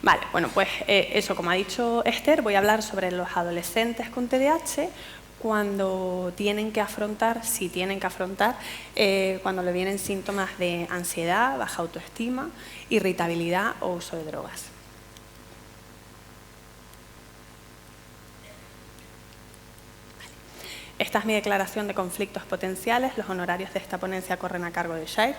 Vale, bueno, pues eso, como ha dicho Esther, voy a hablar sobre los adolescentes con TDAH cuando tienen que afrontar, si tienen que afrontar, cuando le vienen síntomas de ansiedad, baja autoestima, irritabilidad o uso de drogas. Esta es mi declaración de conflictos potenciales. Los honorarios de esta ponencia corren a cargo de Shire.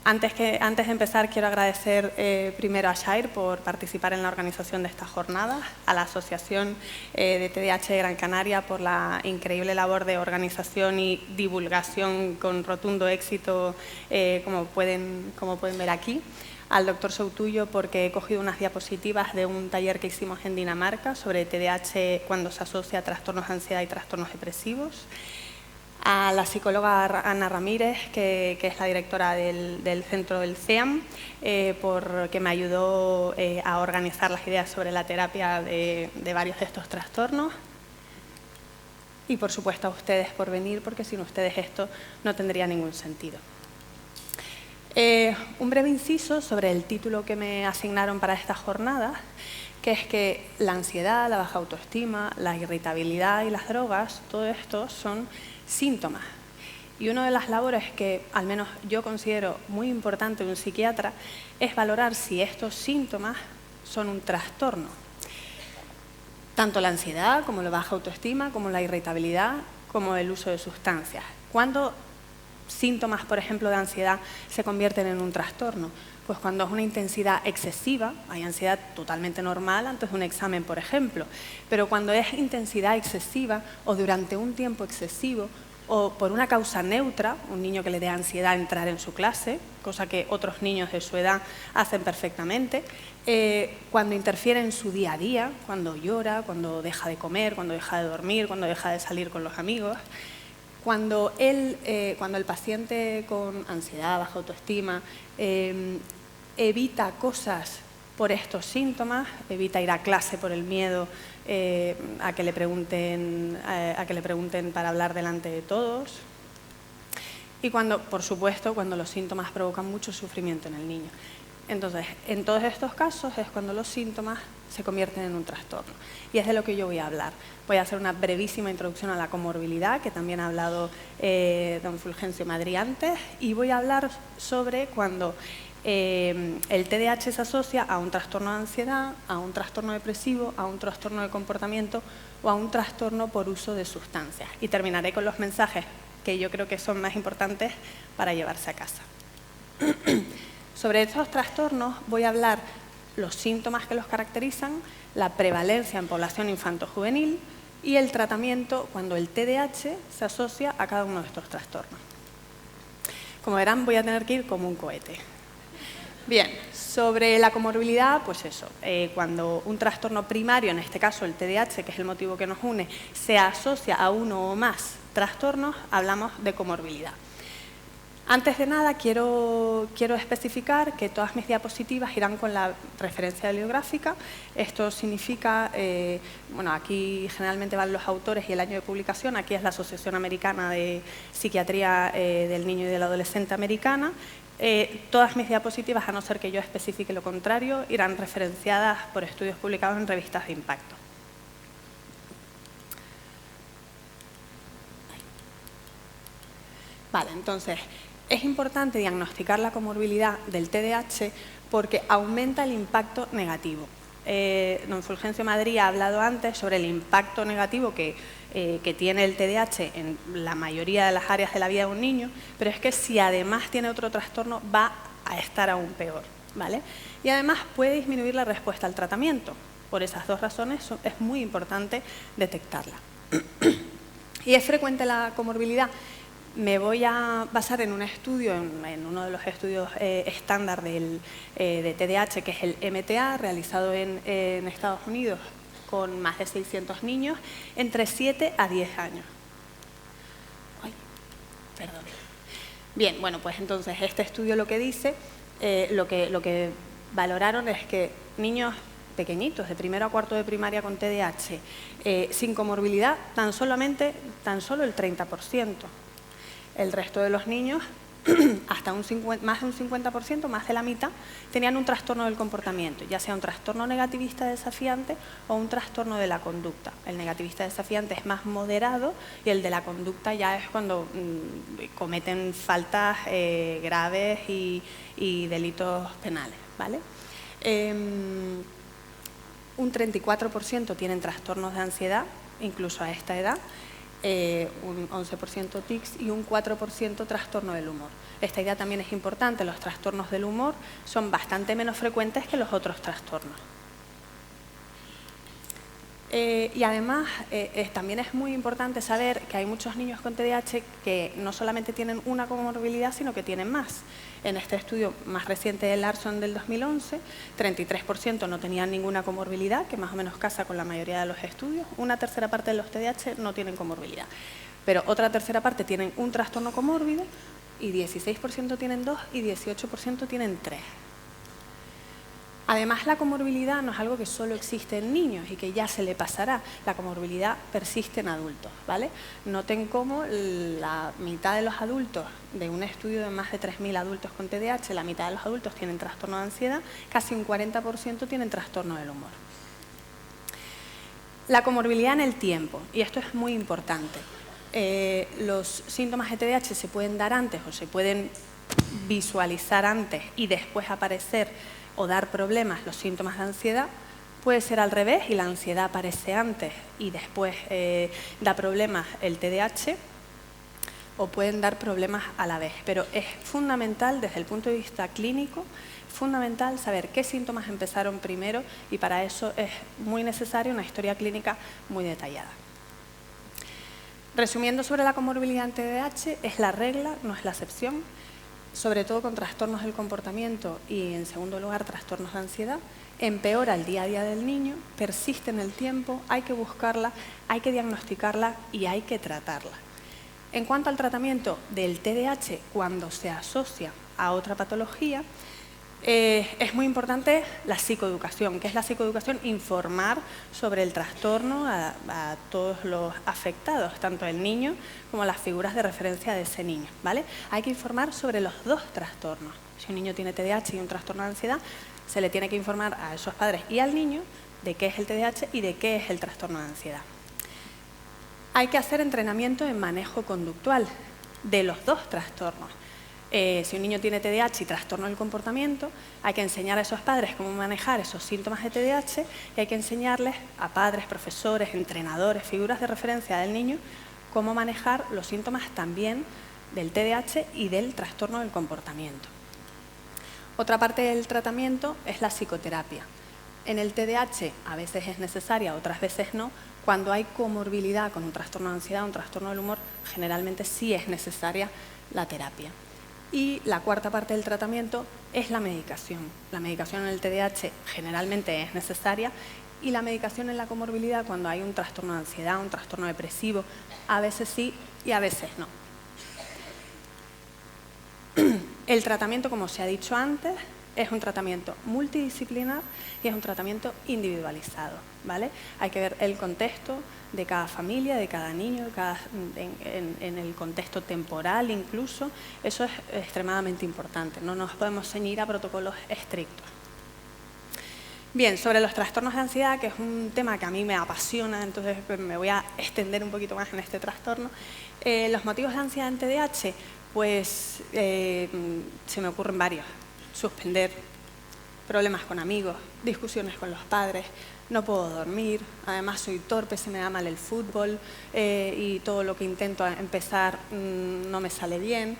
Antes de empezar, quiero agradecer primero a Shire por participar en la organización de esta jornada, a la Asociación de TDAH de Gran Canaria por la increíble labor de organización y divulgación con rotundo éxito, como pueden ver aquí, al doctor Soutullo porque he cogido unas diapositivas de un taller que hicimos en Dinamarca sobre TDAH cuando se asocia a trastornos de ansiedad y trastornos depresivos, a la psicóloga Ana Ramírez, que es la directora del centro del CEAM, porque me ayudó a organizar las ideas sobre la terapia de varios de estos trastornos. Y, por supuesto, a ustedes por venir, porque sin ustedes esto no tendría ningún sentido. Un breve inciso sobre el título que me asignaron para esta jornada, que es que la ansiedad, la baja autoestima, la irritabilidad y las drogas, todo esto son síntomas. Y una de las labores que al menos yo considero muy importante de un psiquiatra es valorar si estos síntomas son un trastorno. Tanto la ansiedad como la baja autoestima, como la irritabilidad, como el uso de sustancias. ¿Cuándo síntomas, por ejemplo, de ansiedad se convierten en un trastorno? Pues cuando es una intensidad excesiva, hay ansiedad totalmente normal antes de un examen, por ejemplo, pero cuando es intensidad excesiva o durante un tiempo excesivo o por una causa neutra, un niño que le dé ansiedad entrar en su clase, cosa que otros niños de su edad hacen perfectamente, cuando interfiere en su día a día, cuando llora, cuando deja de comer, cuando deja de dormir, cuando deja de salir con los amigos. Cuando el paciente con ansiedad, baja autoestima, evita cosas por estos síntomas, evita ir a clase por el miedo a que le pregunten para hablar delante de todos. Y cuando, por supuesto, cuando los síntomas provocan mucho sufrimiento en el niño. Entonces, en todos estos casos es cuando los síntomas se convierten en un trastorno. Y es de lo que yo voy a hablar. Voy a hacer una brevísima introducción a la comorbilidad, que también ha hablado don Fulgencio Madrid antes, y voy a hablar sobre cuando el TDAH se asocia a un trastorno de ansiedad, a un trastorno depresivo, a un trastorno de comportamiento o a un trastorno por uso de sustancias. Y terminaré con los mensajes que yo creo que son más importantes para llevarse a casa. Sobre estos trastornos voy a hablar los síntomas que los caracterizan, la prevalencia en población infanto-juvenil y el tratamiento cuando el TDAH se asocia a cada uno de estos trastornos. Como verán, voy a tener que ir como un cohete. Bien, sobre la comorbilidad, pues eso, cuando un trastorno primario, en este caso el TDAH, que es el motivo que nos une, se asocia a uno o más trastornos, hablamos de comorbilidad. Antes de nada, quiero especificar que todas mis diapositivas irán con la referencia bibliográfica. Esto significa, bueno, aquí generalmente van los autores y el año de publicación. Aquí es la Asociación Americana de Psiquiatría del Niño y del Adolescente Americana. Todas mis diapositivas, a no ser que yo especifique lo contrario, irán referenciadas por estudios publicados en revistas de impacto. Vale, entonces, es importante diagnosticar la comorbilidad del TDAH porque aumenta el impacto negativo. Don Fulgencio Madrid ha hablado antes sobre el impacto negativo que tiene el TDAH en la mayoría de las áreas de la vida de un niño, pero es que si además tiene otro trastorno va a estar aún peor, ¿vale? Y además puede disminuir la respuesta al tratamiento. Por esas dos razones es muy importante detectarla. ¿Y es frecuente la comorbilidad? Me voy a basar en un estudio, en uno de los estudios estándar de TDAH, que es el MTA, realizado en Estados Unidos con más de 600 niños entre 7 a 10 años. Ay, perdón. Bien, bueno, pues entonces este estudio lo que dice, lo que valoraron es que niños pequeñitos, de primero a cuarto de primaria con TDAH, sin comorbilidad, tan solo el 30%. El resto de los niños hasta más de un 50%, más de la mitad, tenían un trastorno del comportamiento, ya sea un trastorno negativista desafiante o un trastorno de la conducta. El negativista desafiante es más moderado y el de la conducta ya es cuando cometen faltas graves y delitos penales, ¿vale? Un 34% tienen trastornos de ansiedad, incluso a esta edad, un 11% tics y un 4% trastorno del humor. Esta idea también es importante, los trastornos del humor son bastante menos frecuentes que los otros trastornos. Y además, también es muy importante saber que hay muchos niños con TDAH que no solamente tienen una comorbilidad, sino que tienen más. En este estudio más reciente de Larson del 2011, 33% no tenían ninguna comorbilidad, que más o menos casa con la mayoría de los estudios. Una tercera parte de los TDAH no tienen comorbilidad, pero otra tercera parte tienen un trastorno comórbido y 16% tienen 2 y 18% tienen 3. Además, la comorbilidad no es algo que solo existe en niños y que ya se le pasará. La comorbilidad persiste en adultos, ¿vale? Noten cómo la mitad de los adultos, de un estudio de más de 3.000 adultos con TDAH, la mitad de los adultos tienen trastorno de ansiedad, casi un 40% tienen trastorno del humor. La comorbilidad en el tiempo, y esto es muy importante. Los síntomas de TDAH se pueden dar antes o se pueden visualizar antes y después aparecer o dar problemas los síntomas de ansiedad. Puede ser al revés y la ansiedad aparece antes y después da problemas el TDAH, o pueden dar problemas a la vez. Pero es fundamental desde el punto de vista clínico, fundamental saber qué síntomas empezaron primero y para eso es muy necesaria una historia clínica muy detallada. Resumiendo sobre la comorbilidad en TDAH, es la regla, no es la excepción, sobre todo con trastornos del comportamiento y, en segundo lugar, trastornos de ansiedad. Empeora el día a día del niño, persiste en el tiempo, hay que buscarla, hay que diagnosticarla y hay que tratarla. En cuanto al tratamiento del TDAH, cuando se asocia a otra patología, es muy importante la psicoeducación. ¿Qué es la psicoeducación? Informar sobre el trastorno a todos los afectados, tanto el niño como las figuras de referencia de ese niño, ¿vale? Hay que informar sobre los dos trastornos. Si un niño tiene TDAH y un trastorno de ansiedad, se le tiene que informar a esos padres y al niño de qué es el TDAH y de qué es el trastorno de ansiedad. Hay que hacer entrenamiento en manejo conductual de los dos trastornos. Si un niño tiene TDAH y trastorno del comportamiento, hay que enseñar a esos padres cómo manejar esos síntomas de TDAH y hay que enseñarles a padres, profesores, entrenadores, figuras de referencia del niño, cómo manejar los síntomas también del TDAH y del trastorno del comportamiento. Otra parte del tratamiento es la psicoterapia. En el TDAH a veces es necesaria, otras veces no. Cuando hay comorbilidad con un trastorno de ansiedad, un trastorno del humor, generalmente sí es necesaria la terapia. Y la cuarta parte del tratamiento es la medicación. La medicación en el TDAH generalmente es necesaria y la medicación en la comorbilidad, cuando hay un trastorno de ansiedad, un trastorno depresivo, a veces sí y a veces no. El tratamiento, como se ha dicho antes, es un tratamiento multidisciplinar y es un tratamiento individualizado, ¿vale? Hay que ver el contexto de cada familia, de cada niño, en el contexto temporal incluso. Eso es extremadamente importante, no nos podemos ceñir a protocolos estrictos. Bien, sobre los trastornos de ansiedad, que es un tema que a mí me apasiona, entonces me voy a extender un poquito más en este trastorno. Los motivos de ansiedad en TDAH, pues se me ocurren varios. Suspender, problemas con amigos, discusiones con los padres, no puedo dormir, además soy torpe, se me da mal el fútbol y todo lo que intento empezar no me sale bien,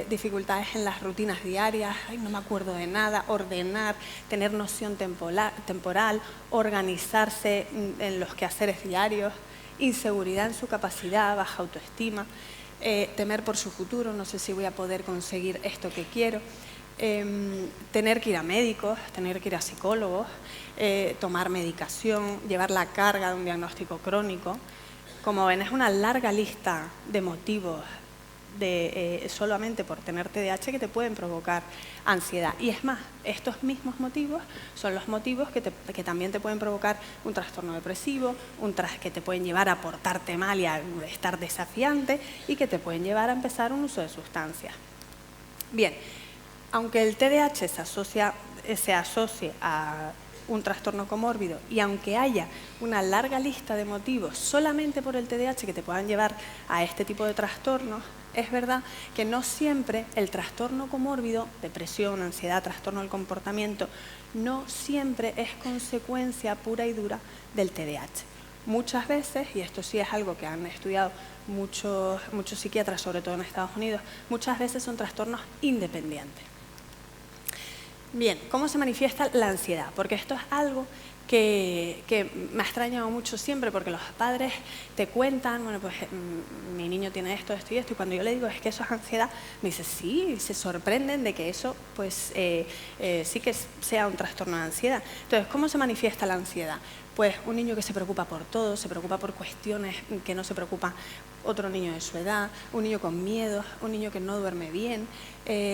dificultades en las rutinas diarias, no me acuerdo de nada, ordenar, tener noción temporal, organizarse en los quehaceres diarios, inseguridad en su capacidad, baja autoestima, temer por su futuro, no sé si voy a poder conseguir esto que quiero. Tener que ir a médicos, tener que ir a psicólogos, tomar medicación, llevar la carga de un diagnóstico crónico. Como ven, es una larga lista de motivos solamente por tener TDAH que te pueden provocar ansiedad. Y es más, estos mismos motivos son los motivos que también te pueden provocar un trastorno depresivo, que te pueden llevar a portarte mal y a estar desafiante y que te pueden llevar a empezar un uso de sustancias. Bien, aunque el TDAH se asocie a un trastorno comórbido y aunque haya una larga lista de motivos solamente por el TDAH que te puedan llevar a este tipo de trastornos, es verdad que no siempre el trastorno comórbido, depresión, ansiedad, trastorno del comportamiento, no siempre es consecuencia pura y dura del TDAH. Muchas veces, y esto sí es algo que han estudiado muchos psiquiatras, sobre todo en Estados Unidos, muchas veces son trastornos independientes. Bien, ¿cómo se manifiesta la ansiedad? Porque esto es algo que me ha extrañado mucho siempre, porque los padres te cuentan, bueno, pues mi niño tiene esto, esto y esto, y cuando yo le digo, es que eso es ansiedad, me dice, sí, y se sorprenden de que eso, pues, sí que sea un trastorno de ansiedad. Entonces, ¿cómo se manifiesta la ansiedad? Pues un niño que se preocupa por todo, se preocupa por cuestiones que no se preocupa otro niño de su edad, un niño con miedo, un niño que no duerme bien,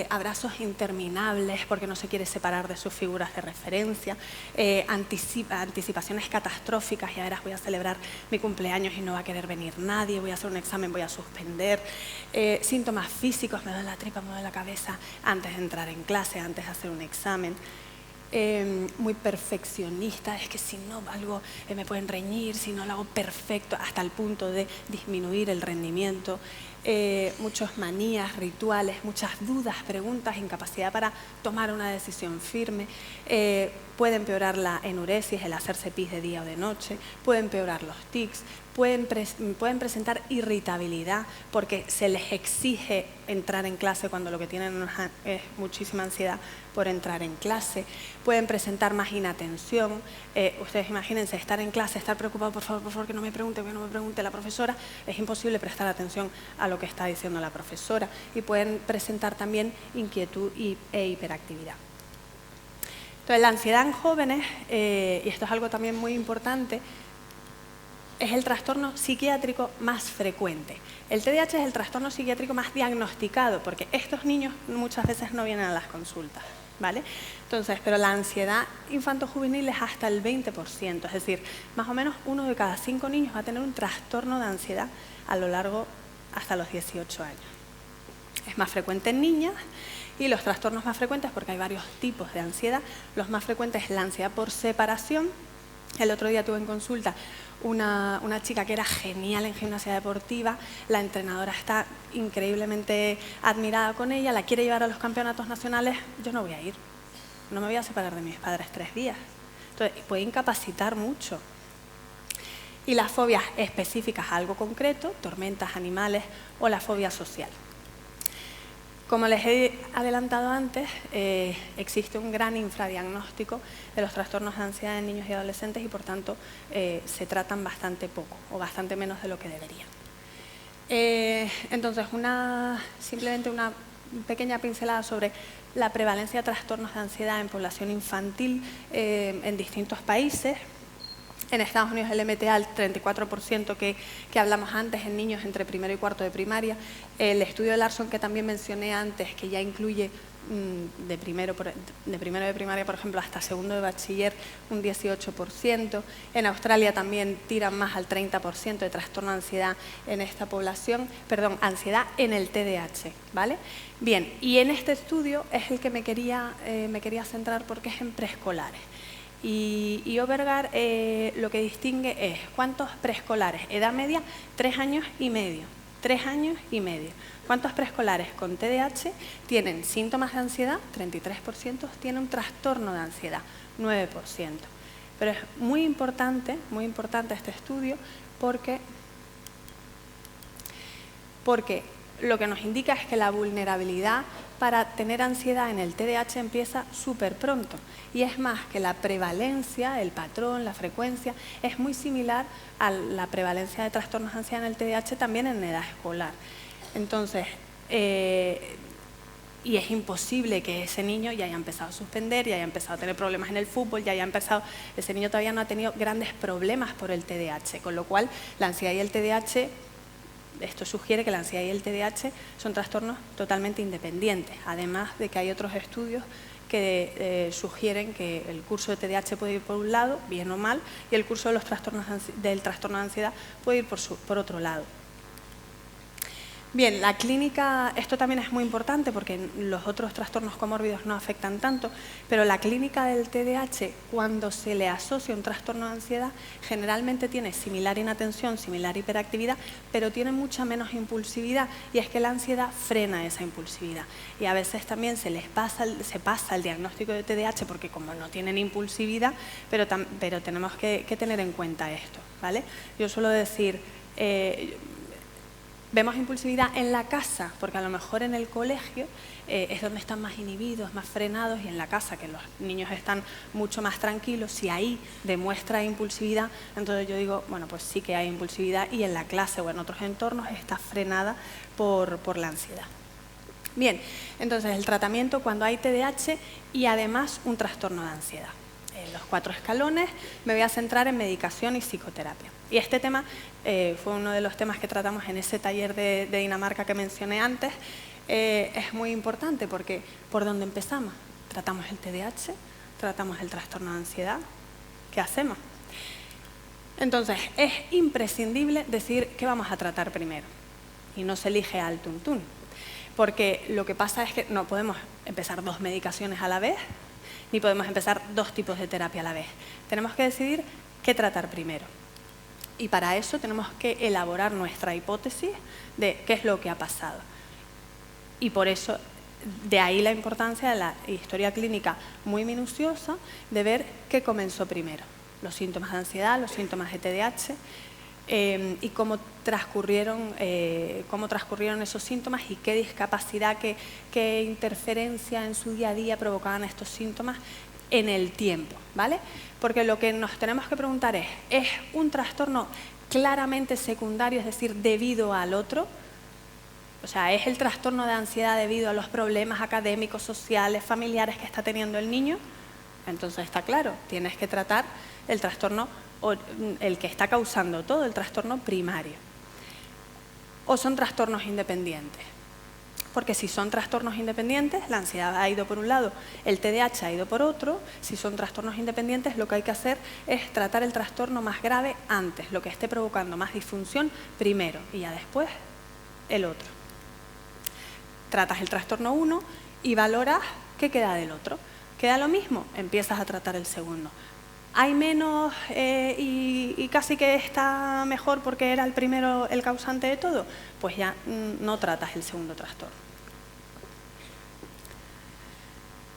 abrazos interminables porque no se quiere separar de sus figuras de referencia, anticipaciones catastróficas, ya verás, voy a celebrar mi cumpleaños y no va a querer venir nadie, voy a hacer un examen, voy a suspender, síntomas físicos, me duele la tripa, me duele la cabeza antes de entrar en clase, antes de hacer un examen. Muy perfeccionista, es que si no algo me pueden reñir, si no lo hago perfecto, hasta el punto de disminuir el rendimiento, muchas manías, rituales, muchas dudas, preguntas, incapacidad para tomar una decisión firme, puede empeorar la enuresis, el hacerse pis de día o de noche, puede empeorar los tics, pueden presentar irritabilidad porque se les exige entrar en clase cuando lo que tienen es muchísima ansiedad por entrar en clase, pueden presentar más inatención, ustedes imagínense estar en clase, estar preocupado, por favor que no me pregunte la profesora, es imposible prestar atención a lo que está diciendo la profesora, y pueden presentar también inquietud e hiperactividad. Entonces, la ansiedad en jóvenes, y esto es algo también muy importante, es el trastorno psiquiátrico más frecuente. El TDAH es el trastorno psiquiátrico más diagnosticado, porque estos niños muchas veces no vienen a las consultas, ¿vale? Entonces, pero la ansiedad infanto-juvenil es hasta el 20%, es decir, más o menos 1 de cada 5 niños va a tener un trastorno de ansiedad a lo largo hasta los 18 años. Es más frecuente en niñas, y los trastornos más frecuentes, porque hay varios tipos de ansiedad, los más frecuentes es la ansiedad por separación. El otro día tuve en consulta una chica que era genial en gimnasia deportiva, la entrenadora está increíblemente admirada con ella, la quiere llevar a los campeonatos nacionales, yo no voy a ir, no me voy a separar de mis padres 3 días. Entonces, puede incapacitar mucho. Y las fobias específicas a algo concreto, tormentas, animales o la fobia social. Como les he adelantado antes, existe un gran infradiagnóstico de los trastornos de ansiedad en niños y adolescentes y, por tanto, se tratan bastante poco o bastante menos de lo que deberían. Entonces, simplemente una pequeña pincelada sobre la prevalencia de trastornos de ansiedad en población infantil en distintos países. En Estados Unidos el MTA, el 34% que hablamos antes en niños entre primero y cuarto de primaria. El estudio de Larson que también mencioné antes, que ya incluye de primero de primaria, por ejemplo, hasta segundo de bachiller, un 18%. En Australia también tiran más al 30% de trastorno de ansiedad en esta población, perdón, ansiedad en el TDAH, ¿vale? Bien, y en este estudio es el que me quería centrar porque es en preescolares. Y Overgaard lo que distingue es cuántos preescolares, edad media, 3 años y medio. 3 años y medio. ¿Cuántos preescolares con TDAH tienen síntomas de ansiedad? 33%, tienen un trastorno de ansiedad, 9%. Pero es muy importante este estudio porque lo que nos indica es que la vulnerabilidad para tener ansiedad en el TDAH empieza súper pronto. Y es más, que la prevalencia, el patrón, la frecuencia, es muy similar a la prevalencia de trastornos de ansiedad en el TDAH también en edad escolar. Entonces, y es imposible que ese niño ya haya empezado a suspender, ya haya empezado a tener problemas en el fútbol, ese niño todavía no ha tenido grandes problemas por el TDAH, con lo cual la ansiedad y el TDAH, esto sugiere que la ansiedad y el TDAH son trastornos totalmente independientes, además de que hay otros estudios que sugieren que el curso de TDAH puede ir por un lado, bien o mal, y el curso de del trastorno de ansiedad puede ir por otro lado. Bien, la clínica, esto también es muy importante porque los otros trastornos comórbidos no afectan tanto, pero la clínica del TDAH, cuando se le asocia un trastorno de ansiedad, generalmente tiene similar inatención, similar hiperactividad, pero tiene mucha menos impulsividad, y es que la ansiedad frena esa impulsividad. Y a veces también se pasa el diagnóstico de TDAH porque como no tienen impulsividad, pero tenemos que tener en cuenta esto, ¿vale? Yo suelo decir, vemos impulsividad en la casa, porque a lo mejor en el colegio es donde están más inhibidos, más frenados, y en la casa, que los niños están mucho más tranquilos, si ahí demuestra impulsividad, entonces yo digo, bueno, pues sí que hay impulsividad, y en la clase o en otros entornos está frenada por la ansiedad. Bien, entonces el tratamiento cuando hay TDAH y además un trastorno de ansiedad. En los 4 escalones me voy a centrar en medicación y psicoterapia. Y este tema fue uno de los temas que tratamos en ese taller de Dinamarca que mencioné antes. Es muy importante porque ¿por dónde empezamos? Tratamos el TDAH, tratamos el trastorno de ansiedad. ¿Qué hacemos? Entonces, es imprescindible decir qué vamos a tratar primero. Y no se elige al tuntún. Porque lo que pasa es que no podemos empezar 2 medicaciones a la vez, ni podemos empezar 2 tipos de terapia a la vez. Tenemos que decidir qué tratar primero. Y para eso tenemos que elaborar nuestra hipótesis de qué es lo que ha pasado. Y por eso, de ahí la importancia de la historia clínica muy minuciosa, de ver qué comenzó primero. Los síntomas de ansiedad, los síntomas de TDAH, y cómo transcurrieron esos síntomas y qué discapacidad, qué interferencia en su día a día provocaban estos síntomas en el tiempo, ¿vale? Porque lo que nos tenemos que preguntar ¿es un trastorno claramente secundario, es decir, debido al otro? O sea, ¿es el trastorno de ansiedad debido a los problemas académicos, sociales, familiares que está teniendo el niño? Entonces está claro, tienes que tratar el trastorno, el que está causando todo, el trastorno primario. ¿O son trastornos independientes? Porque si son trastornos independientes, la ansiedad ha ido por un lado, el TDAH ha ido por otro. Si son trastornos independientes, lo que hay que hacer es tratar el trastorno más grave antes, lo que esté provocando más disfunción primero, y ya después el otro. Tratas el trastorno 1 y valoras qué queda del otro. ¿Queda lo mismo? Empiezas a tratar el segundo. ¿Hay menos y casi que está mejor porque era el primero el causante de todo? Pues ya no tratas el segundo trastorno.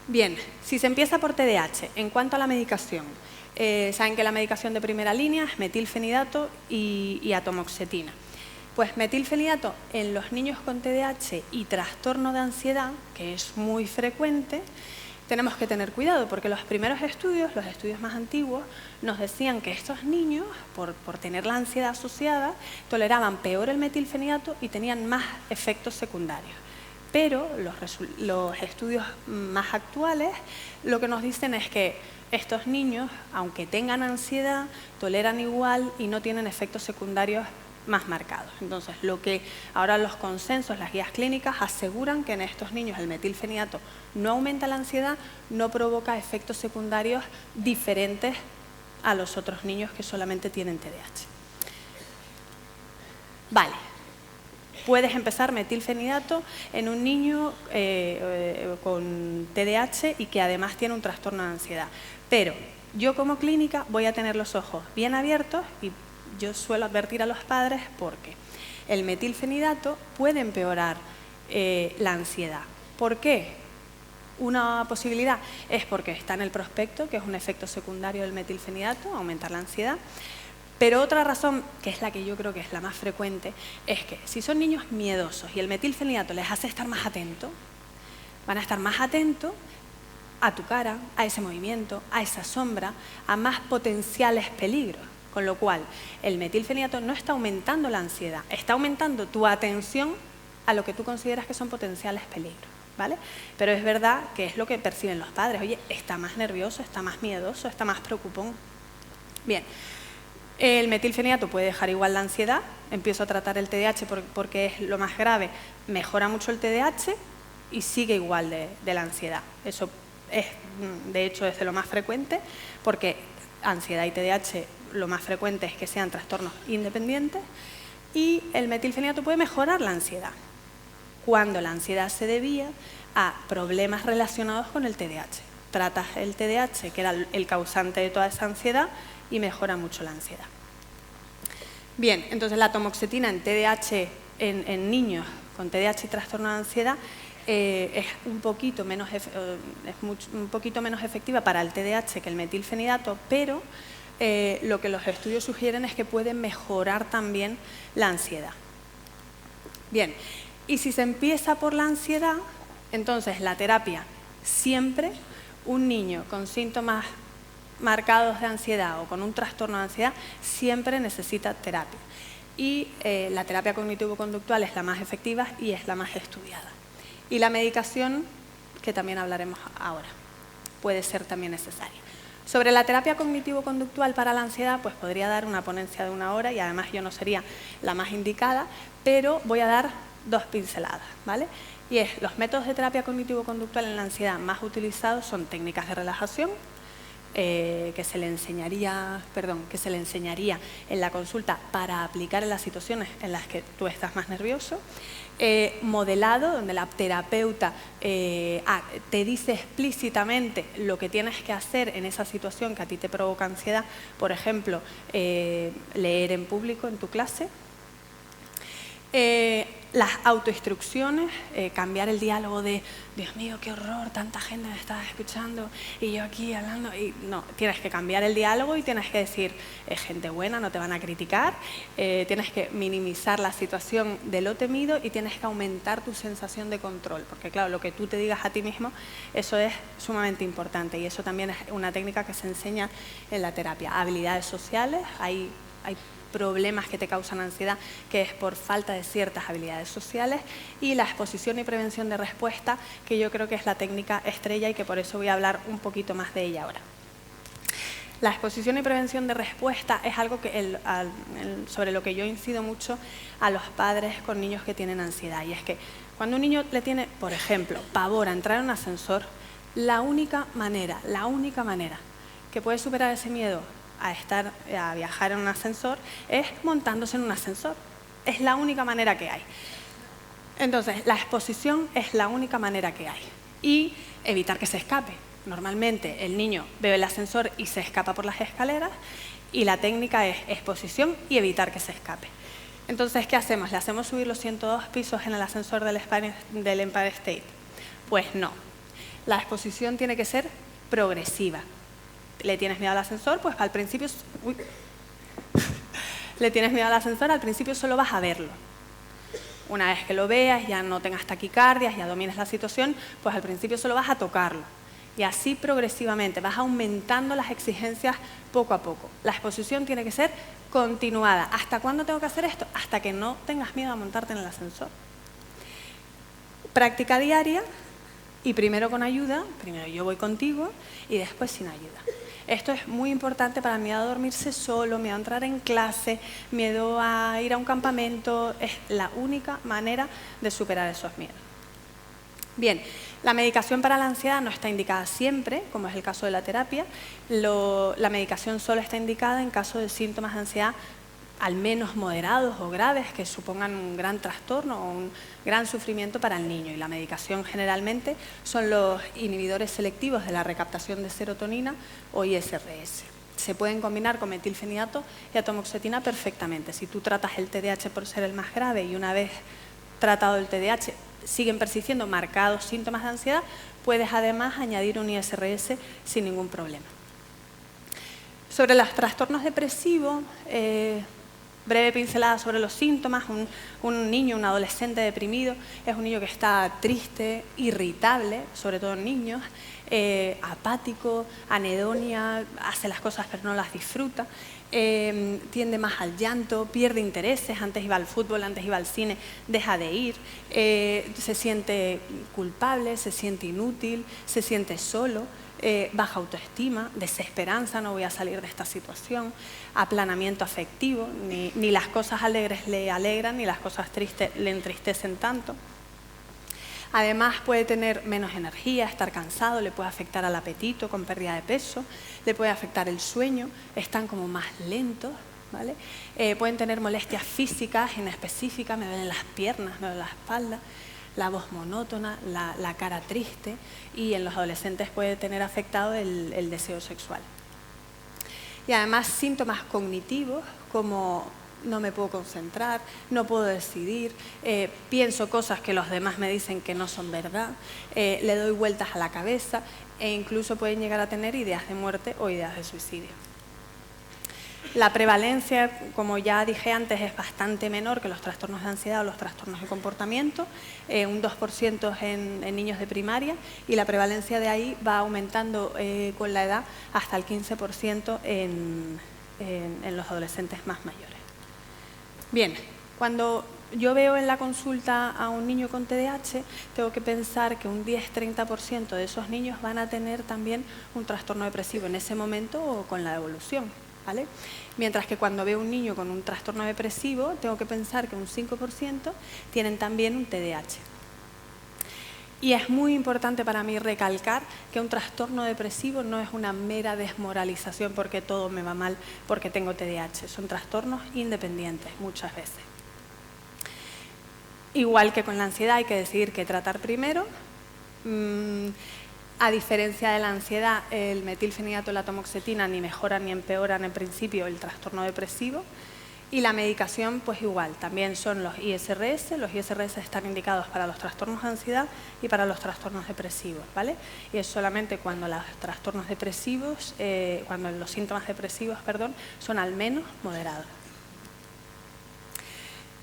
Bien, si se empieza por TDAH, en cuanto a la medicación, saben que la medicación de primera línea es metilfenidato y atomoxetina. Pues metilfenidato en los niños con TDAH y trastorno de ansiedad, que es muy frecuente, tenemos que tener cuidado porque los primeros estudios, los estudios más antiguos, nos decían que estos niños, por tener la ansiedad asociada, toleraban peor el metilfenidato y tenían más efectos secundarios. Pero los estudios más actuales lo que nos dicen es que estos niños, aunque tengan ansiedad, toleran igual y no tienen efectos secundarios más marcados. Entonces, lo que ahora los consensos, las guías clínicas aseguran que en estos niños el metilfenidato no aumenta la ansiedad, no provoca efectos secundarios diferentes a los otros niños que solamente tienen TDAH. Vale, puedes empezar metilfenidato en un niño con TDAH y que además tiene un trastorno de ansiedad. Pero yo como clínica voy a tener los ojos bien abiertos y yo suelo advertir a los padres porque el metilfenidato puede empeorar la ansiedad. ¿Por qué? Una posibilidad es porque está en el prospecto, que es un efecto secundario del metilfenidato, aumentar la ansiedad. Pero otra razón, que es la que yo creo que es la más frecuente, es que si son niños miedosos y el metilfenidato les hace estar más atentos, van a estar más atentos a tu cara, a ese movimiento, a esa sombra, a más potenciales peligros. Con lo cual, el metilfenidato no está aumentando la ansiedad, está aumentando tu atención a lo que tú consideras que son potenciales peligros, ¿vale? Pero es verdad que es lo que perciben los padres. Oye, está más nervioso, está más miedoso, está más preocupón. Bien, el metilfenidato puede dejar igual la ansiedad. Empiezo a tratar el TDAH porque es lo más grave, mejora mucho el TDAH y sigue igual de la ansiedad. Eso es, de hecho, es de lo más frecuente porque ansiedad y TDAH lo más frecuente es que sean trastornos independientes y el metilfenidato puede mejorar la ansiedad. cuando la ansiedad se debía a problemas relacionados con el TDAH. Tratas el TDAH, que era el causante de toda esa ansiedad, y mejora mucho la ansiedad. Bien, entonces la atomoxetina en TDAH, en niños con TDAH y trastorno de ansiedad, es un poquito menos efectiva para el TDAH que el metilfenidato, pero lo que los estudios sugieren es que puede mejorar también la ansiedad. Bien, y si se empieza por la ansiedad, entonces la terapia siempre, un niño con síntomas marcados de ansiedad o con un trastorno de ansiedad, siempre necesita terapia. Y la terapia cognitivo-conductual es la más efectiva y es la más estudiada. Y la medicación, que también hablaremos ahora, puede ser también necesaria. Sobre la terapia cognitivo-conductual para la ansiedad, pues podría dar una ponencia de 1 hora y además yo no sería la más indicada, pero voy a dar 2 pinceladas, ¿vale? Y es, los métodos de terapia cognitivo-conductual en la ansiedad más utilizados son técnicas de relajación, que se le enseñaría en la consulta para aplicar en las situaciones en las que tú estás más nervioso, modelado, donde la terapeuta te dice explícitamente lo que tienes que hacer en esa situación que a ti te provoca ansiedad, por ejemplo, leer en público en tu clase. Las autoinstrucciones, cambiar el diálogo de Dios mío, qué horror, tanta gente me está escuchando y yo aquí hablando. Y no, tienes que cambiar el diálogo y tienes que decir, es gente buena, no te van a criticar. Tienes que minimizar la situación de lo temido y tienes que aumentar tu sensación de control. Porque claro, lo que tú te digas a ti mismo, eso es sumamente importante y eso también es una técnica que se enseña en la terapia. Habilidades sociales, hay problemas que te causan ansiedad, que es por falta de ciertas habilidades sociales, y la exposición y prevención de respuesta, que yo creo que es la técnica estrella y que por eso voy a hablar un poquito más de ella ahora. La exposición y prevención de respuesta es algo que sobre lo que yo incido mucho a los padres con niños que tienen ansiedad, y es que cuando un niño le tiene, por ejemplo, pavor a entrar en un ascensor, la única manera que puede superar ese miedo a viajar en un ascensor es montándose en un ascensor. Es la única manera que hay. Entonces, la exposición es la única manera que hay. Y evitar que se escape. Normalmente el niño ve el ascensor y se escapa por las escaleras y la técnica es exposición y evitar que se escape. Entonces, ¿qué hacemos? ¿Le hacemos subir los 102 pisos en el ascensor del Empire State? Pues no. La exposición tiene que ser progresiva. ¿Le tienes miedo al ascensor? Pues al principio... ¿Le tienes miedo al ascensor? Al principio solo vas a verlo. Una vez que lo veas, ya no tengas taquicardias, ya domines la situación, pues al principio solo vas a tocarlo. Y así progresivamente vas aumentando las exigencias poco a poco. La exposición tiene que ser continuada. ¿Hasta cuándo tengo que hacer esto? Hasta que no tengas miedo a montarte en el ascensor. Práctica diaria y primero con ayuda, primero yo voy contigo y después sin ayuda. Esto es muy importante para el miedo a dormirse solo, miedo a entrar en clase, miedo a ir a un campamento. Es la única manera de superar esos miedos. Bien, la medicación para la ansiedad no está indicada siempre, como es el caso de la terapia. La medicación solo está indicada en caso de síntomas de ansiedad al menos moderados o graves, que supongan un gran trastorno o un gran sufrimiento para el niño. Y la medicación generalmente son los inhibidores selectivos de la recaptación de serotonina o ISRS. Se pueden combinar con metilfenidato y atomoxetina perfectamente. Si tú tratas el TDAH por ser el más grave y una vez tratado el TDAH siguen persistiendo marcados síntomas de ansiedad, puedes además añadir un ISRS sin ningún problema. Sobre los trastornos depresivos, breve pincelada sobre los síntomas. Un niño, un adolescente deprimido, es un niño que está triste, irritable, sobre todo en niños, apático, anedonia, hace las cosas pero no las disfruta, tiende más al llanto, pierde intereses, antes iba al fútbol, antes iba al cine, deja de ir, se siente culpable, se siente inútil, se siente solo, baja autoestima, desesperanza, no voy a salir de esta situación, aplanamiento afectivo, ni las cosas alegres le alegran ni las cosas tristes le entristecen tanto. Además puede tener menos energía, estar cansado, le puede afectar al apetito con pérdida de peso, le puede afectar el sueño, están como más lentos, ¿vale? Pueden tener molestias físicas inespecíficas, me duelen las piernas, me duele la espalda. la voz monótona, la cara triste, y en los adolescentes puede tener afectado el deseo sexual. Y además síntomas cognitivos como no me puedo concentrar, no puedo decidir, pienso cosas que los demás me dicen que no son verdad, le doy vueltas a la cabeza e incluso pueden llegar a tener ideas de muerte o ideas de suicidio. La prevalencia, como ya dije antes, es bastante menor que los trastornos de ansiedad o los trastornos de comportamiento, un 2% en niños de primaria, y la prevalencia de ahí va aumentando con la edad hasta el 15% en los adolescentes más mayores. Bien, cuando yo veo en la consulta a un niño con TDAH, tengo que pensar que un 10-30% de esos niños van a tener también un trastorno depresivo en ese momento o con la evolución, ¿vale? Mientras que cuando veo un niño con un trastorno depresivo, tengo que pensar que un 5% tienen también un TDAH. Y es muy importante para mí recalcar que un trastorno depresivo no es una mera desmoralización porque todo me va mal porque tengo TDAH. Son trastornos independientes muchas veces. Igual que con la ansiedad hay que decidir qué tratar primero. A diferencia de la ansiedad, el metilfenidato y la tamoxetina ni mejoran ni empeoran en principio el trastorno depresivo. Y la medicación, pues igual, también son los ISRS. Los ISRS están indicados para los trastornos de ansiedad y para los trastornos depresivos, ¿vale? Y es solamente cuando los trastornos depresivos, cuando los síntomas depresivos, perdón, son al menos moderados.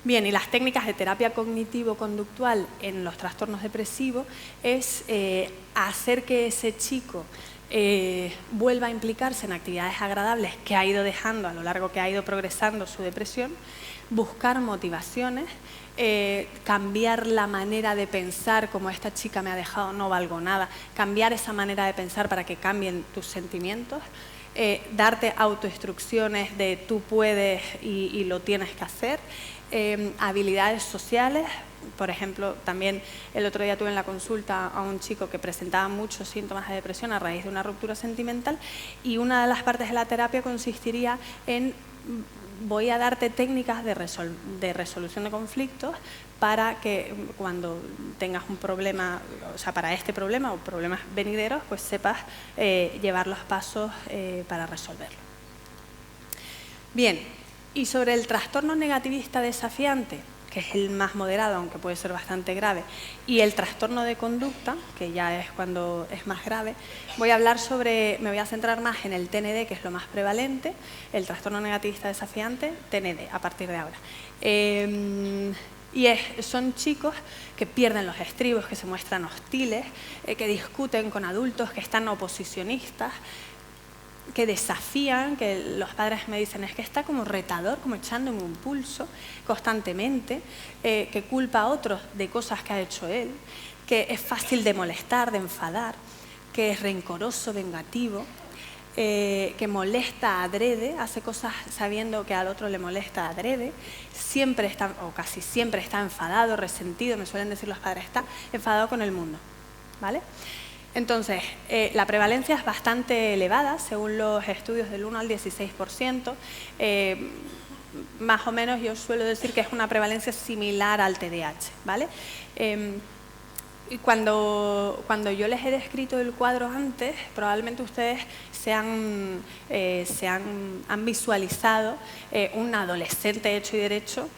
Bien, y las técnicas de terapia cognitivo-conductual en los trastornos depresivos es hacer que ese chico vuelva a implicarse en actividades agradables que ha ido dejando a lo largo que ha ido progresando su depresión, buscar motivaciones, cambiar la manera de pensar, como esta chica me ha dejado, no valgo nada, cambiar esa manera de pensar para que cambien tus sentimientos, darte autoinstrucciones de tú puedes y lo tienes que hacer, habilidades sociales. Por ejemplo, también el otro día tuve en la consulta a un chico que presentaba muchos síntomas de depresión a raíz de una ruptura sentimental, y una de las partes de la terapia consistiría en voy a darte técnicas de resolución de conflictos para que cuando tengas un problema, o sea, para este problema o problemas venideros, pues sepas llevar los pasos para resolverlo. Bien, y sobre el trastorno negativista desafiante, que es el más moderado, aunque puede ser bastante grave, y el trastorno de conducta, que ya es cuando es más grave, voy a hablar sobre, me voy a centrar más en el TND, que es lo más prevalente, el trastorno negativista desafiante, TND, a partir de ahora. Son chicos que pierden los estribos, que se muestran hostiles, que discuten con adultos, que están oposicionistas, que desafían, que los padres me dicen es que está como retador, como echándome un pulso constantemente, que culpa a otros de cosas que ha hecho él, que es fácil de molestar, de enfadar, que es rencoroso, vengativo, que molesta adrede, hace cosas sabiendo que al otro le molesta adrede, siempre está, o casi siempre está enfadado, resentido, me suelen decir los padres, está enfadado con el mundo, ¿vale? Entonces, la prevalencia es bastante elevada, según los estudios del 1 al 16%. Más o menos yo suelo decir que es una prevalencia similar al TDAH, ¿vale? Y cuando yo les he descrito el cuadro antes, probablemente ustedes han visualizado un adolescente hecho y derecho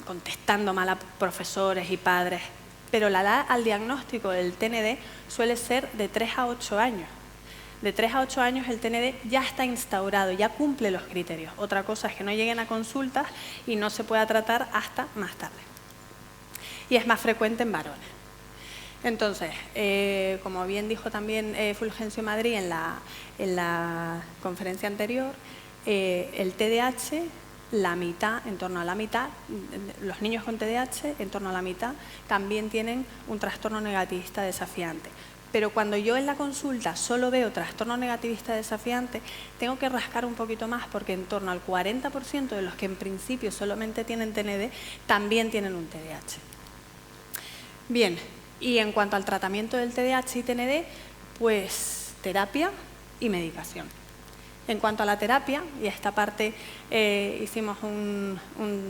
contestando mal a profesores y padres. Pero la edad al diagnóstico del TND suele ser de 3 a 8 años. De 3 a 8 años el TND ya está instaurado, ya cumple los criterios. Otra cosa es que no lleguen a consultas y no se pueda tratar hasta más tarde. Y es más frecuente en varones. Entonces, como bien dijo también Fulgencio Madrid en la conferencia anterior, el TDAH, la mitad, en torno a la mitad, los niños con TDAH, en torno a la mitad, también tienen un trastorno negativista desafiante. Pero cuando yo en la consulta solo veo trastorno negativista desafiante, tengo que rascar un poquito más porque en torno al 40% de los que en principio solamente tienen TND, también tienen un TDAH. Bien, y en cuanto al tratamiento del TDAH y TND, pues terapia y medicación. En cuanto a la terapia, y esta parte hicimos un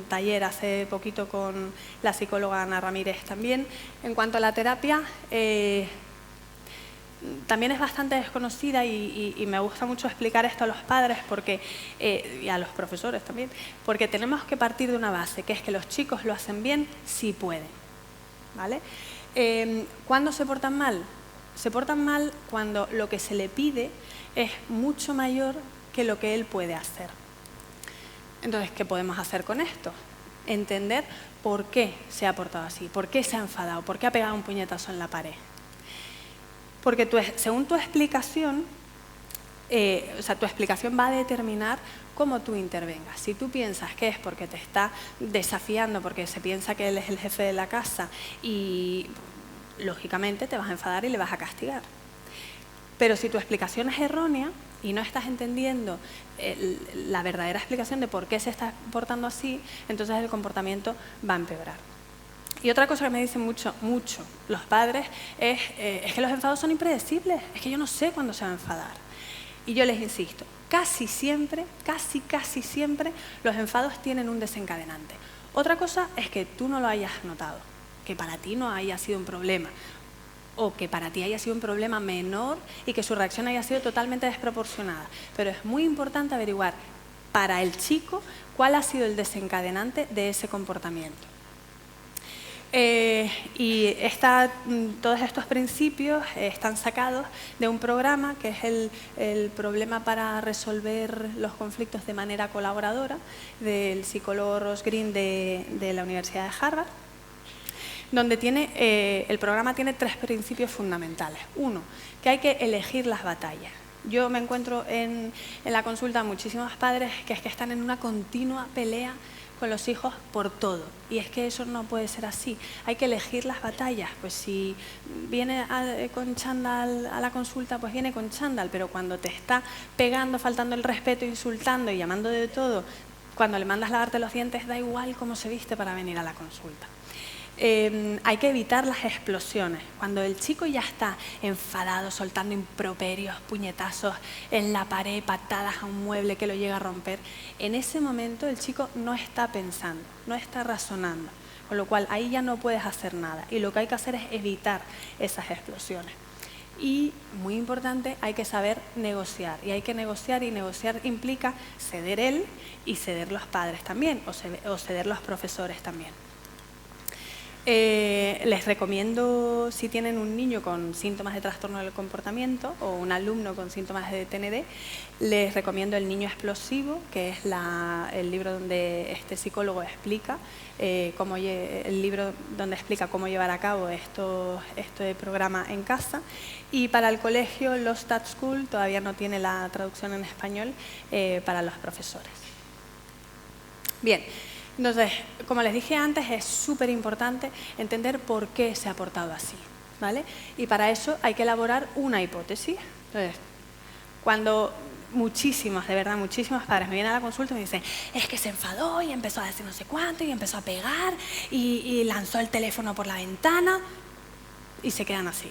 taller hace poquito con la psicóloga Ana Ramírez también. En cuanto a la terapia, también es bastante desconocida y me gusta mucho explicar esto a los padres porque, y a los profesores también, porque tenemos que partir de una base, que es que los chicos lo hacen bien si pueden, ¿vale? ¿Cuándo se portan mal? Se portan mal cuando lo que se le pide es mucho mayor que lo que él puede hacer. Entonces, ¿qué podemos hacer con esto? Entender por qué se ha portado así, por qué se ha enfadado, por qué ha pegado un puñetazo en la pared. Porque según tu explicación, tu explicación va a determinar cómo tú intervengas. Si tú piensas que es porque te está desafiando, porque se piensa que él es el jefe de la casa y lógicamente te vas a enfadar y le vas a castigar. Pero si tu explicación es errónea y no estás entendiendo la verdadera explicación de por qué se está portando así, entonces el comportamiento va a empeorar. Y otra cosa que me dicen mucho los padres es que los enfados son impredecibles, es que yo no sé cuándo se va a enfadar. Y yo les insisto, casi siempre, casi siempre, los enfados tienen un desencadenante. Otra cosa es que tú no lo hayas notado, que para ti no haya sido un problema, o que para ti haya sido un problema menor y que su reacción haya sido totalmente desproporcionada. Pero es muy importante averiguar para el chico cuál ha sido el desencadenante de ese comportamiento. Todos estos principios están sacados de un programa que es el problema para resolver los conflictos de manera colaboradora del psicólogo Ross Greene de la Universidad de Harvard, donde el programa tiene 3 principios fundamentales. Uno, que hay que elegir las batallas. Yo me encuentro en la consulta muchísimos padres que están en una continua pelea con los hijos por todo. Y es que eso no puede ser así. Hay que elegir las batallas. Pues si viene con chándal a la consulta, pues viene con chándal. Pero cuando te está pegando, faltando el respeto, insultando y llamando de todo, cuando le mandas lavarte los dientes, da igual cómo se viste para venir a la consulta. Hay que evitar las explosiones. Cuando el chico ya está enfadado, soltando improperios, puñetazos en la pared, patadas a un mueble que lo llega a romper, en ese momento el chico no está pensando, no está razonando, con lo cual ahí ya no puedes hacer nada y lo que hay que hacer es evitar esas explosiones. Y, muy importante, hay que saber negociar. Y hay que negociar, y negociar implica ceder él y ceder los padres también, o ceder los profesores también. Les recomiendo, si tienen un niño con síntomas de trastorno del comportamiento o un alumno con síntomas de TND, les recomiendo El niño explosivo, que es el libro donde este psicólogo explica cómo llevar a cabo este programa en casa. Y para el colegio, Lost at School, todavía no tiene la traducción en español para los profesores. Bien. Entonces, como les dije antes, es súper importante entender por qué se ha portado así, ¿vale? Y para eso hay que elaborar una hipótesis. Entonces, cuando muchísimos, de verdad, muchísimos padres me vienen a la consulta y me dicen, es que se enfadó y empezó a decir no sé cuánto y empezó a pegar y lanzó el teléfono por la ventana y se quedan así.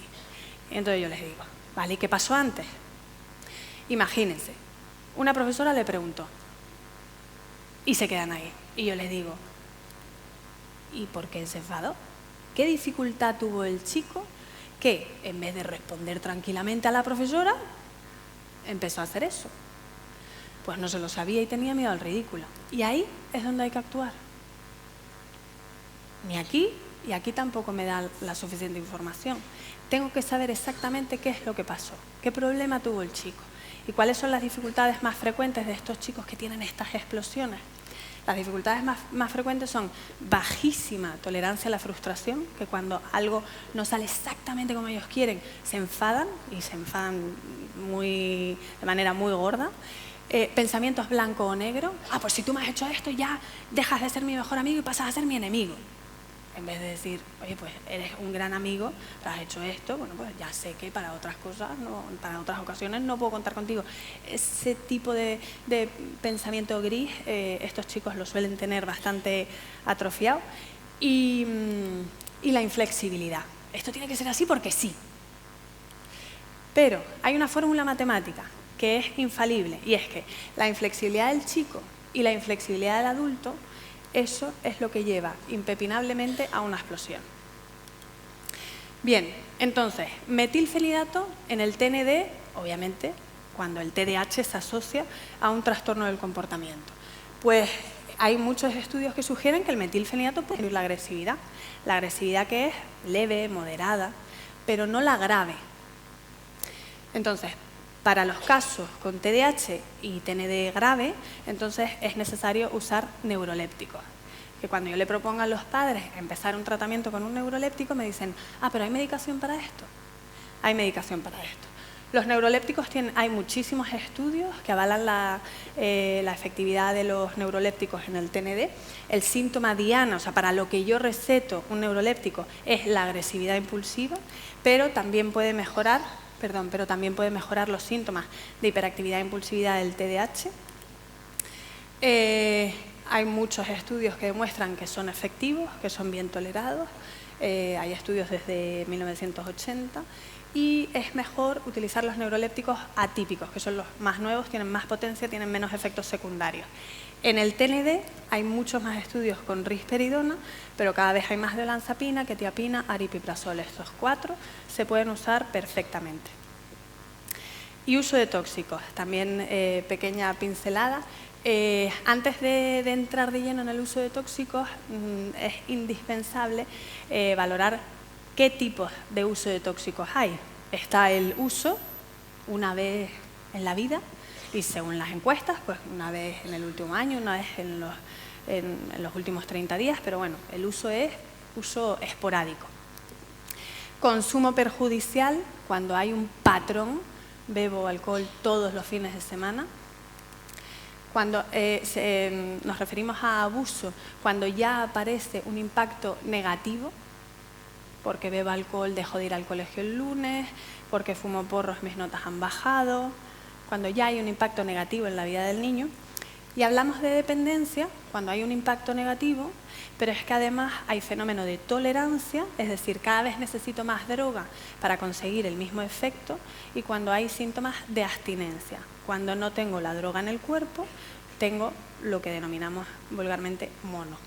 Entonces yo les digo, ¿vale? ¿Y qué pasó antes? Imagínense, una profesora le preguntó y se quedan ahí. Y yo les digo, ¿y por qué se enfadó? ¿Qué dificultad tuvo el chico que, en vez de responder tranquilamente a la profesora, empezó a hacer eso? Pues no se lo sabía y tenía miedo al ridículo. Y ahí es donde hay que actuar. Ni aquí, y aquí tampoco me da la suficiente información. Tengo que saber exactamente qué es lo que pasó, qué problema tuvo el chico y cuáles son las dificultades más frecuentes de estos chicos que tienen estas explosiones. Las dificultades más frecuentes son bajísima tolerancia a la frustración, que cuando algo no sale exactamente como ellos quieren, se enfadan y se enfadan de manera muy gorda. Pensamientos blanco o negro. Pues si tú me has hecho esto, ya dejas de ser mi mejor amigo y pasas a ser mi enemigo. En vez de decir, oye, pues eres un gran amigo, pero has hecho esto, bueno, pues ya sé que para otras cosas, para otras ocasiones no puedo contar contigo. Ese tipo de pensamiento gris, estos chicos lo suelen tener bastante atrofiado. Y la inflexibilidad. Esto tiene que ser así porque sí. Pero hay una fórmula matemática que es infalible, y es que la inflexibilidad del chico y la inflexibilidad del adulto, eso es lo que lleva impepinablemente a una explosión. Bien, entonces, metilfenidato en el TND, obviamente, cuando el TDAH se asocia a un trastorno del comportamiento. Pues hay muchos estudios que sugieren que el metilfenidato puede incluir la agresividad que es leve, moderada, pero no la grave. Entonces, para los casos con TDAH y TND grave, entonces es necesario usar neurolépticos. Que cuando yo le proponga a los padres empezar un tratamiento con un neuroléptico, me dicen, ah, pero ¿hay medicación para esto? Hay medicación para esto. Los neurolépticos hay muchísimos estudios que avalan la efectividad de los neurolépticos en el TND. El síntoma diana, o sea, para lo que yo receto un neuroléptico, es la agresividad impulsiva, pero también puede mejorar los síntomas de hiperactividad e impulsividad del TDAH. Hay muchos estudios que demuestran que son efectivos, que son bien tolerados. Hay estudios desde 1980 y es mejor utilizar los neurolépticos atípicos, que son los más nuevos, tienen más potencia, tienen menos efectos secundarios. En el TND hay muchos más estudios con risperidona, pero cada vez hay más de olanzapina, quetiapina, aripiprazol. Estos 4 se pueden usar perfectamente. Y uso de tóxicos, también pequeña pincelada. Antes de entrar de lleno en el uso de tóxicos, es indispensable valorar qué tipos de uso de tóxicos hay. Está el uso una vez en la vida y según las encuestas, pues una vez en el último año, una vez en los últimos 30 días, pero bueno, el uso es uso esporádico. Consumo perjudicial, cuando hay un patrón, bebo alcohol todos los fines de semana. Cuando nos referimos a abuso, cuando ya aparece un impacto negativo, porque bebo alcohol, dejo de ir al colegio el lunes, porque fumo porros, mis notas han bajado, cuando ya hay un impacto negativo en la vida del niño. Y hablamos de dependencia cuando hay un impacto negativo, pero es que además hay fenómeno de tolerancia, es decir, cada vez necesito más droga para conseguir el mismo efecto, y cuando hay síntomas de abstinencia, cuando no tengo la droga en el cuerpo, tengo lo que denominamos vulgarmente mono.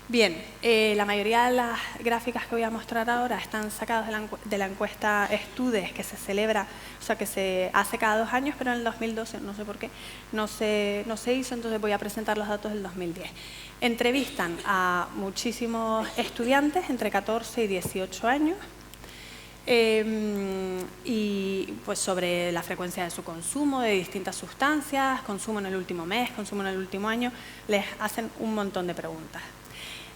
Bien, la mayoría de las gráficas que voy a mostrar ahora están sacadas de la encuesta Estudes, que se celebra, o sea, que se hace cada 2 años, pero en el 2012, no sé por qué, no se hizo, entonces voy a presentar los datos del 2010. Entrevistan a muchísimos estudiantes entre 14 y 18 años, y pues sobre la frecuencia de su consumo de distintas sustancias, consumo en el último mes, consumo en el último año, les hacen un montón de preguntas.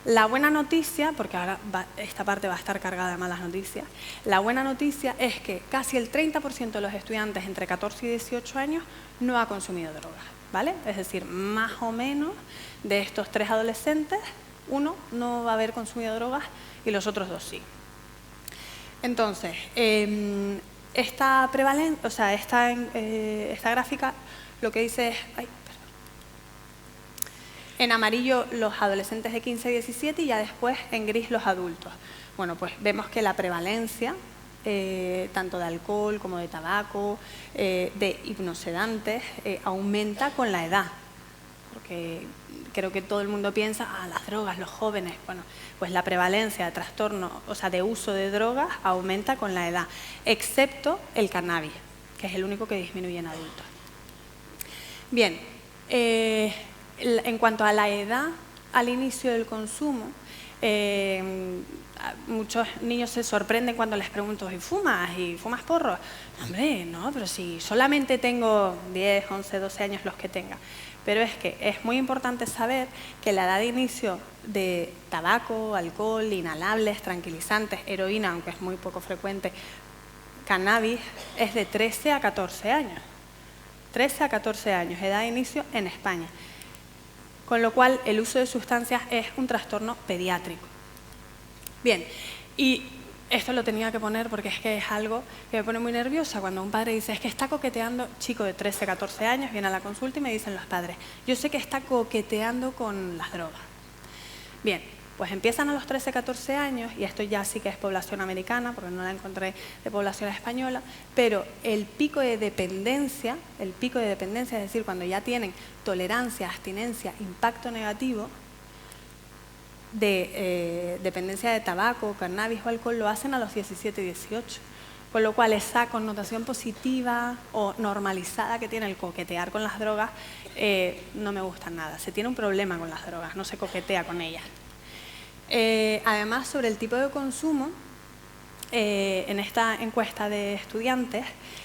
La buena noticia, porque ahora esta parte va a estar cargada de malas noticias, la buena noticia es que casi el 30% de los estudiantes entre 14 y 18 años no ha consumido drogas, ¿vale? Es decir, más o menos de estos 3 adolescentes, 1 no va a haber consumido drogas y los otros 2 sí. Entonces, esta gráfica lo que dice es... En amarillo los adolescentes de 15 a 17 y ya después en gris los adultos. Bueno, pues vemos que la prevalencia, tanto de alcohol como de tabaco, de hipnosedantes, aumenta con la edad. Porque creo que todo el mundo piensa, las drogas, los jóvenes. Bueno, pues la prevalencia de trastorno, o sea, de uso de drogas aumenta con la edad, excepto el cannabis, que es el único que disminuye en adultos. Bien, en cuanto a la edad al inicio del consumo, muchos niños se sorprenden cuando les pregunto, ¿y fumas? ¿Y fumas porros? Hombre, no, pero si solamente tengo 10, 11, 12 años los que tenga. Pero es que es muy importante saber que la edad de inicio de tabaco, alcohol, inhalables, tranquilizantes, heroína, aunque es muy poco frecuente, cannabis, es de 13 a 14 años. 13 a 14 años, edad de inicio en España. Con lo cual, el uso de sustancias es un trastorno pediátrico. Bien, y esto lo tenía que poner porque es que es algo que me pone muy nerviosa cuando un padre dice, es que está coqueteando, chico de 13, 14 años, viene a la consulta y me dicen los padres, yo sé que está coqueteando con las drogas. Bien, Pues empiezan a los 13, 14 años, y esto ya sí que es población americana, porque no la encontré de población española, pero el pico de dependencia, es decir, cuando ya tienen tolerancia, abstinencia, impacto negativo, de dependencia de tabaco, cannabis o alcohol, lo hacen a los 17, 18. Con lo cual, esa connotación positiva o normalizada que tiene el coquetear con las drogas no me gusta nada. Se tiene un problema con las drogas, no se coquetea con ellas. Además, sobre el tipo de consumo, en esta encuesta de estudiantes,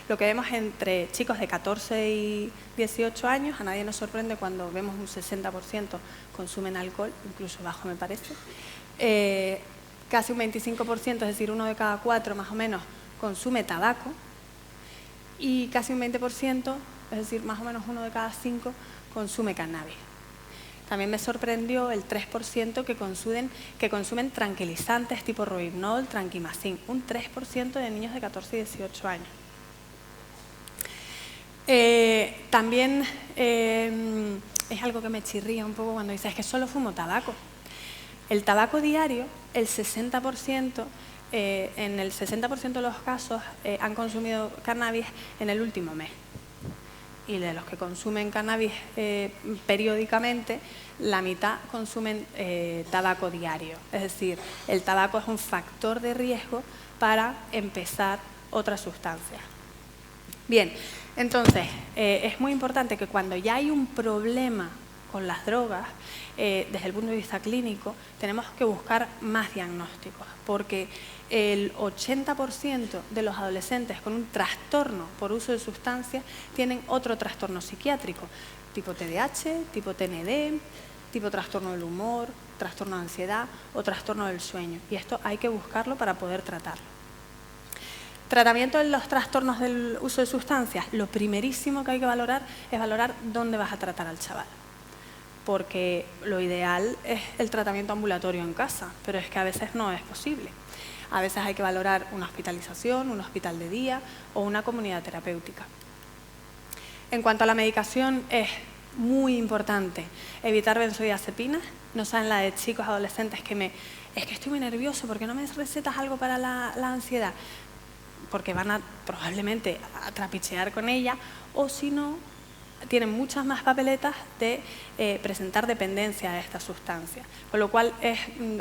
lo que vemos entre chicos de 14 y 18 años, a nadie nos sorprende cuando vemos un 60% consumen alcohol, incluso bajo me parece, casi un 25%, es decir, 1 de cada 4 más o menos, consume tabaco, y casi un 20%, es decir, más o menos 1 de cada 5, consume cannabis. También me sorprendió el 3% que consumen tranquilizantes tipo Rohypnol, Tranquimacin, un 3% de niños de 14 y 18 años. También es algo que me chirría un poco cuando dices que solo fumo tabaco. El tabaco diario, el 60%, en el 60% de los casos han consumido cannabis en el último mes. Y de los que consumen cannabis periódicamente, la mitad consumen tabaco diario. Es decir, el tabaco es un factor de riesgo para empezar otras sustancias. Bien, entonces, es muy importante que cuando ya hay un problema con las drogas, desde el punto de vista clínico, tenemos que buscar más diagnósticos, porque el 80% de los adolescentes con un trastorno por uso de sustancias tienen otro trastorno psiquiátrico, tipo TDAH, tipo TND, tipo trastorno del humor, trastorno de ansiedad o trastorno del sueño. Y esto hay que buscarlo para poder tratarlo. Tratamiento de los trastornos del uso de sustancias. Lo primerísimo que hay que valorar es valorar dónde vas a tratar al chaval. Porque lo ideal es el tratamiento ambulatorio en casa, pero es que a veces no es posible. A veces hay que valorar una hospitalización, un hospital de día o una comunidad terapéutica. En cuanto a la medicación, es muy importante evitar benzodiazepinas. No saben la de chicos adolescentes que es que estoy muy nervioso, ¿por qué no me recetas algo para la ansiedad? Porque van a probablemente a trapichear con ella, o si no, tienen muchas más papeletas de presentar dependencia de esta sustancia, con lo cual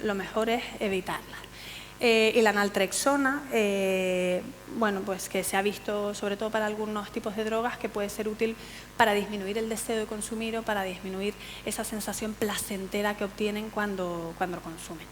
lo mejor es evitarla. Y la naltrexona, bueno, pues que se ha visto sobre todo para algunos tipos de drogas que puede ser útil para disminuir el deseo de consumir o para disminuir esa sensación placentera que obtienen cuando consumen.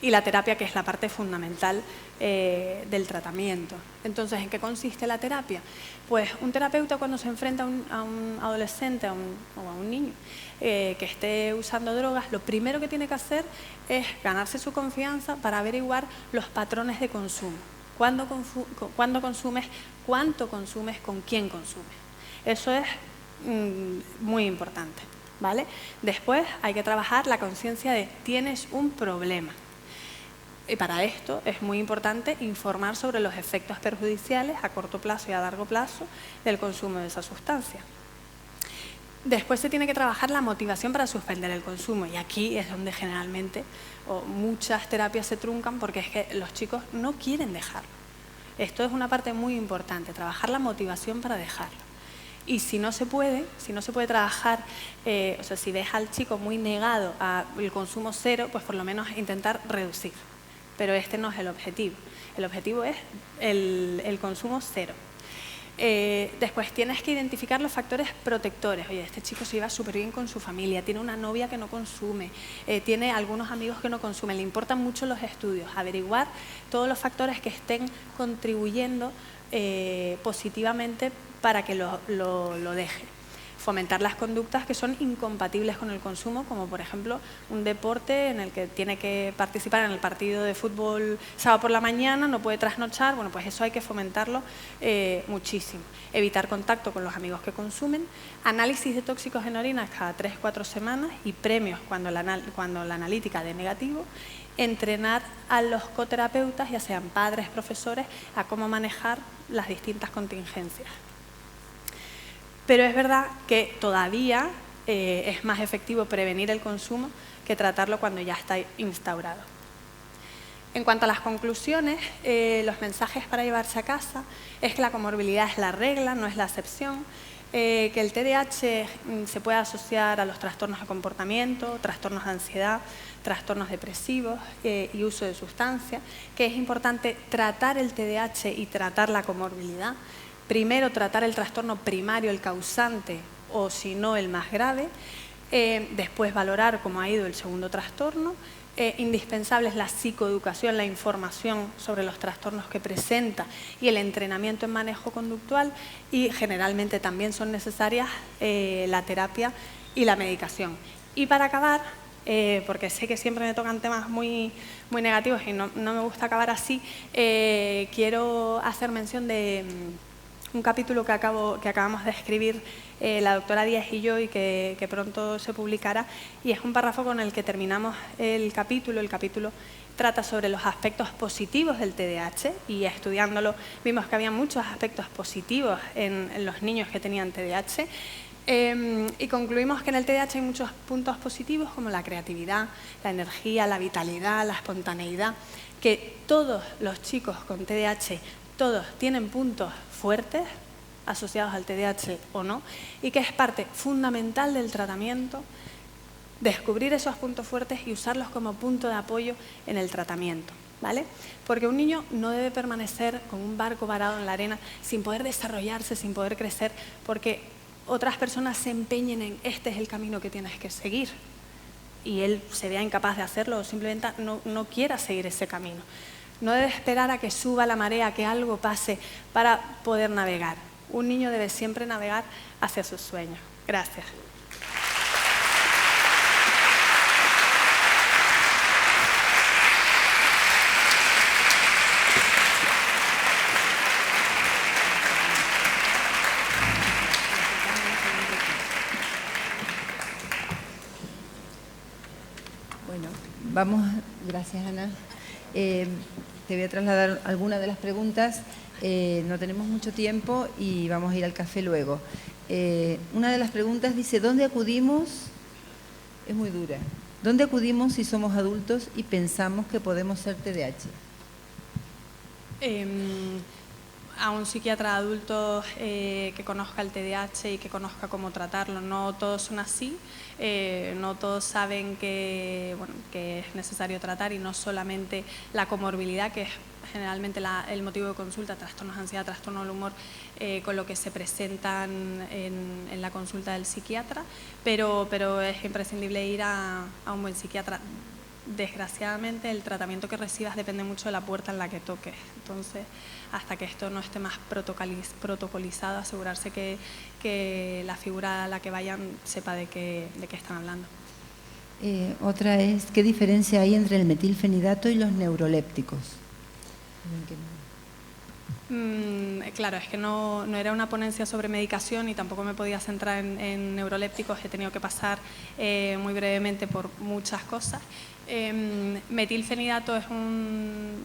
Y la terapia, que es la parte fundamental del tratamiento. Entonces, ¿en qué consiste la terapia? Pues un terapeuta, cuando se enfrenta a un adolescente o a un niño que esté usando drogas, lo primero que tiene que hacer es ganarse su confianza para averiguar los patrones de consumo. ¿Cuándo consumes? ¿Cuánto consumes? ¿Con quién consumes? Eso es muy importante, ¿vale? Después hay que trabajar la conciencia de tienes un problema. Y para esto es muy importante informar sobre los efectos perjudiciales a corto plazo y a largo plazo del consumo de esa sustancia. Después se tiene que trabajar la motivación para suspender el consumo, y aquí es donde generalmente muchas terapias se truncan, porque es que los chicos no quieren dejarlo. Esto es una parte muy importante, trabajar la motivación para dejarlo. Y si no se puede trabajar, o sea, si ves al chico muy negado al consumo cero, pues por lo menos intentar reducir. Pero este no es el objetivo. El objetivo es el consumo cero. Después tienes que identificar los factores protectores. Oye, este chico se lleva súper bien con su familia, tiene una novia que no consume, tiene algunos amigos que no consumen, le importan mucho los estudios. Averiguar todos los factores que estén contribuyendo positivamente para que lo deje. Fomentar las conductas que son incompatibles con el consumo, como por ejemplo un deporte en el que tiene que participar en el partido de fútbol sábado por la mañana, no puede trasnochar. Bueno, pues eso hay que fomentarlo muchísimo. Evitar contacto con los amigos que consumen, análisis de tóxicos en orina cada 3-4 semanas y premios cuando la analítica dé negativo. Entrenar a los coterapeutas, ya sean padres, profesores, a cómo manejar las distintas contingencias. Pero es verdad que todavía es más efectivo prevenir el consumo que tratarlo cuando ya está instaurado. En cuanto a las conclusiones, los mensajes para llevarse a casa es que la comorbilidad es la regla, no es la excepción, que el TDAH se puede asociar a los trastornos de comportamiento, trastornos de ansiedad, trastornos depresivos y uso de sustancias, que es importante tratar el TDAH y tratar la comorbilidad. Primero tratar el trastorno primario, el causante, o si no el más grave, después valorar cómo ha ido el segundo trastorno. Indispensable es la psicoeducación, la información sobre los trastornos que presenta y el entrenamiento en manejo conductual, y generalmente también son necesarias la terapia y la medicación. Y para acabar, porque sé que siempre me tocan temas muy negativos y no me gusta acabar así, quiero hacer mención de un capítulo que acabamos de escribir la doctora Díaz y yo, y que pronto se publicará, y es un párrafo con el que terminamos el capítulo. El capítulo trata sobre los aspectos positivos del TDAH, y estudiándolo vimos que había muchos aspectos positivos en los niños que tenían TDAH, y concluimos que en el TDAH hay muchos puntos positivos como la creatividad, la energía, la vitalidad, la espontaneidad, que todos los chicos con TDAH, todos tienen puntos fuertes asociados al TDAH o no, y que es parte fundamental del tratamiento descubrir esos puntos fuertes y usarlos como punto de apoyo en el tratamiento, ¿vale? Porque un niño no debe permanecer como un barco varado en la arena sin poder desarrollarse, sin poder crecer, porque otras personas se empeñen en este es el camino que tienes que seguir y él se vea incapaz de hacerlo o simplemente no quiera seguir ese camino. No debe esperar a que suba la marea, que algo pase para poder navegar. Un niño debe siempre navegar hacia sus sueños. Gracias. Bueno, vamos, gracias Ana. Te voy a trasladar algunas de las preguntas. No tenemos mucho tiempo y vamos a ir al café luego. Una de las preguntas dice, ¿dónde acudimos? Es muy dura. ¿Dónde acudimos si somos adultos y pensamos que podemos ser TDAH? A un psiquiatra de adultos que conozca el TDAH y que conozca cómo tratarlo. No todos son así, no todos saben que es necesario tratar, y no solamente la comorbilidad, que es generalmente el motivo de consulta, trastornos de ansiedad, trastorno del humor, con lo que se presentan en la consulta del psiquiatra, pero es imprescindible ir a un buen psiquiatra. Desgraciadamente, el tratamiento que recibas depende mucho de la puerta en la que toques. Entonces, hasta que esto no esté más protocolizado, asegurarse que la figura a la que vayan sepa de qué están hablando. Otra es, ¿qué diferencia hay entre el metilfenidato y los neurolépticos? Claro, es que no era una ponencia sobre medicación y tampoco me podía centrar en neurolépticos. He tenido que pasar muy brevemente por muchas cosas. Metilfenidato es un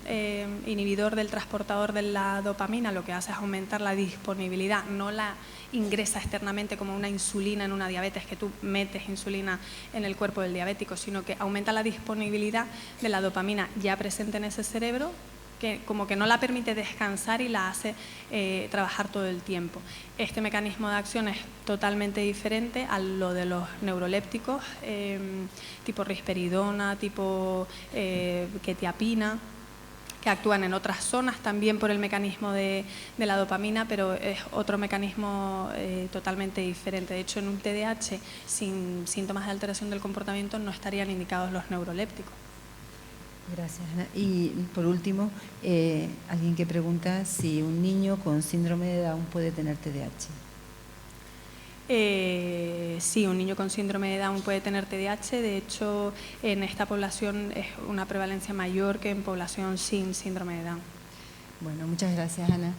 inhibidor del transportador de la dopamina. Lo que hace es aumentar la disponibilidad, no la ingresa externamente como una insulina en una diabetes, que tú metes insulina en el cuerpo del diabético, sino que aumenta la disponibilidad de la dopamina ya presente en ese cerebro, que como que no la permite descansar y la hace trabajar todo el tiempo. Este mecanismo de acción es totalmente diferente a lo de los neurolépticos, tipo risperidona, tipo quetiapina, que actúan en otras zonas también por el mecanismo de la dopamina, pero es otro mecanismo totalmente diferente. De hecho, en un TDAH sin síntomas de alteración del comportamiento no estarían indicados los neurolépticos. Gracias, Ana. Y por último, alguien que pregunta si un niño con síndrome de Down puede tener TDAH. Sí, un niño con síndrome de Down puede tener TDAH. De hecho, en esta población es una prevalencia mayor que en población sin síndrome de Down. Bueno, muchas gracias, Ana.